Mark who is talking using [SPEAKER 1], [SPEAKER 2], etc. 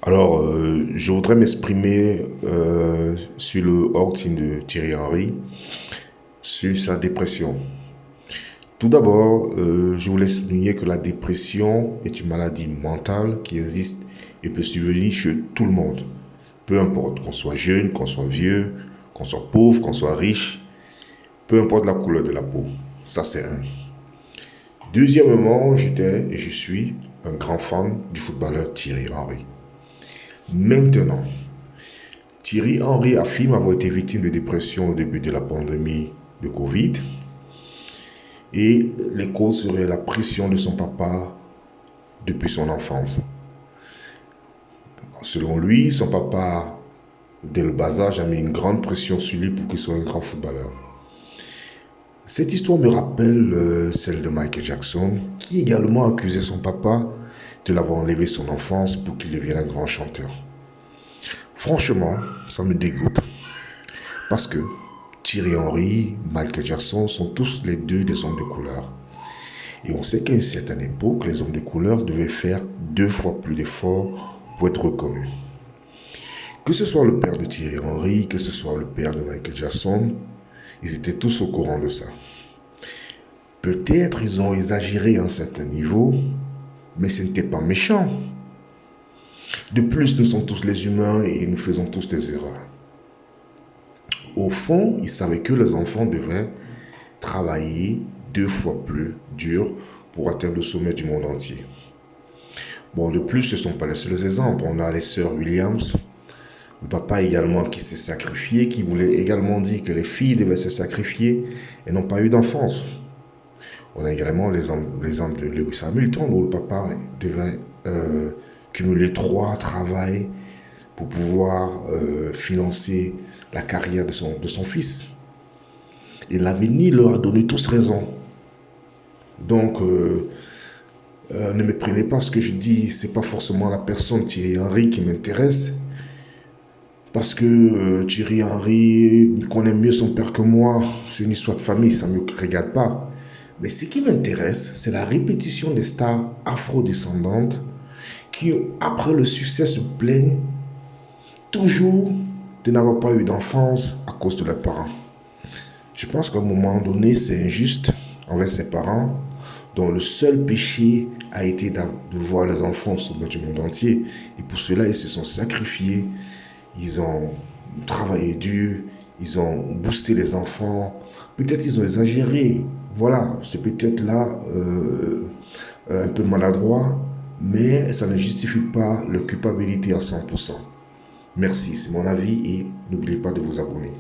[SPEAKER 1] Je voudrais m'exprimer sur le outing de Thierry Henry, sur sa dépression. Tout d'abord, je voulais souligner que la dépression est une maladie mentale qui existe et peut survenir chez tout le monde. Peu importe qu'on soit jeune, qu'on soit vieux, qu'on soit pauvre, qu'on soit riche, peu importe la couleur de la peau. Ça, c'est un. Deuxièmement, j'étais et je suis un grand fan du footballeur Thierry Henry. Maintenant, Thierry Henry affirme avoir été victime de dépression au début de la pandémie de Covid et les causes seraient la pression de son papa depuis son enfance. Selon lui, son papa, dès le bas âge, a mis une grande pression sur lui pour qu'il soit un grand footballeur. Cette histoire me rappelle celle de Michael Jackson, qui également accusait son papa de l'avoir enlevé son enfance pour qu'il devienne un grand chanteur. Franchement, ça me dégoûte. Parce que Thierry Henry, Michael Jackson sont tous les deux des hommes de couleur. Et on sait qu'à une certaine époque, les hommes de couleur devaient faire 2 fois plus d'efforts pour être reconnus. Que ce soit le père de Thierry Henry, que ce soit le père de Michael Jackson, ils étaient tous au courant de ça. Peut-être ils ont exagéré à un certain niveau, mais ce n'était pas méchant. De plus, nous sommes tous les humains et nous faisons tous des erreurs. Au fond, ils savaient que les enfants devaient travailler 2 fois plus dur pour atteindre le sommet du monde entier. Bon, de plus, ce ne sont pas les seuls exemples. On a les sœurs Williams, le papa également qui s'est sacrifié, qui voulait également dire que les filles devaient se sacrifier et n'ont pas eu d'enfance. On a également l'exemple de Lewis Hamilton, où le papa devait cumuler 3 travails pour pouvoir financer la carrière de son fils. Et l'avenir leur a donné tous raison. Donc, ne me prenez pas ce que je dis, c'est pas forcément la personne Thierry Henry qui m'intéresse, parce que Thierry Henry connaît mieux son père que moi, c'est une histoire de famille, ça ne me regarde pas. Mais ce qui m'intéresse, c'est la répétition des stars afro-descendantes qui, après le succès, se plaignent toujours de n'avoir pas eu d'enfance à cause de leurs parents. Je pense qu'à un moment donné, c'est injuste envers ses parents, dont le seul péché a été de voir les enfants au sommet du monde entier. Et pour cela, ils se sont sacrifiés, ils ont travaillé dur, ils ont boosté les enfants. Peut-être ils ont exagéré. Voilà, c'est peut-être là un peu maladroit, mais ça ne justifie pas leur culpabilité à 100%. Merci, c'est mon avis et n'oubliez pas de vous abonner.